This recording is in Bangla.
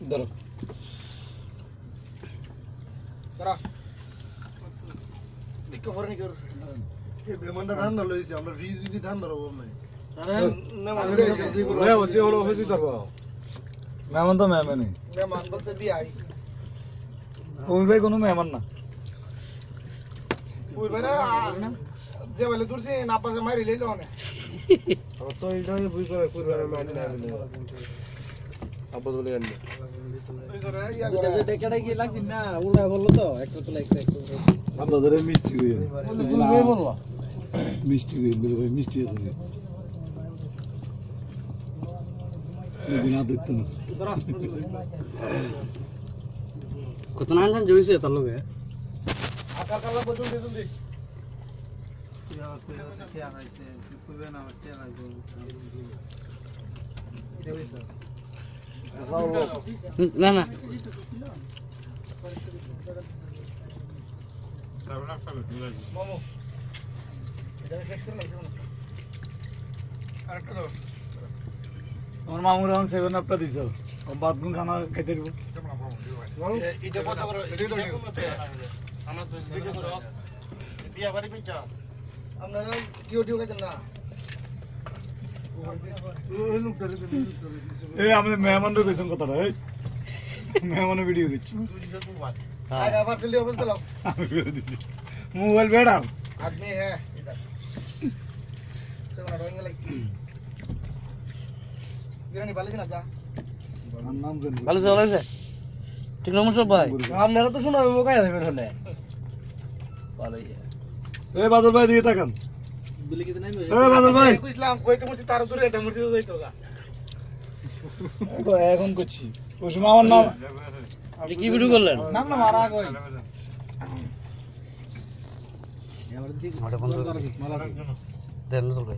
ধরো দেখো ফরেন কি করছ এই বেমানটা ঠান্ডা লইছে আমরা ফ্রিজ যদি ঠান্ডা রাখব না আরে মেহমান হচ্ছে হলো হইছে তো মেহমান তো মেহমানই মেহমান বলতে বিআই ওই ভাই কোনো মেহমান না ওই ভাই না যে বলে দূরছে না পাশে মারি লইলো না তো এইটাই বুই করে পুরবারে মারি না আব্বা বলে জানি এটা যে ডেকাটা কি লাগছিস না উল্টা বললো তো একটা তো একটা আব্বা ধরে মিষ্টি কই তুমি বললা মিষ্টি কই বলে ভাই মিষ্টি আছে বিনা দেখতে না কত না জান জইছে তার লগে আকার কালা পর্যন্ত দিন দি क्या आइছে কইবে না হচ্ছে লাগবে না না মামু এটা শেষ করে লাগবে না আরেকটা দাও আমার মামুর এখন 7 আপটা দিছো ও বাদগুন খানা খাইতে দিব এটা কত করে এটা আমরা তো ভিডিও করে বিয়া বাড়ি পেঁচা আপনারা কিও ডিও খাইতেন না এই আমি মেহমানদের কইছেন কথাটা এই মেহমানের ভিডিও দিচ্ছি আগা পার্সেল দিও বলতে লাও আমি করে দিছি মোবাইল বেড়া আদমি है इधर से बना रोएंगे लाइक गिरानी बाले से ना जा नाम जन बाले से ठीक ना मुसब भाई আপনারা তো শোনা মোকাই যাবেন হলে ভালোই এ বাদল ভাই দিকে তাকান বিলি কি নাই এ বাদল ভাই কইছিলাম কইতে মুছি তার দূরে এটা মুছি তো যাইতো গা তো এখন কইছি ওই সময় আমার নাম আপনি কি ভিডিও করলেন নাম না মারা কই এবার জি মাটা বন্ধ করে মালা দেন চলবে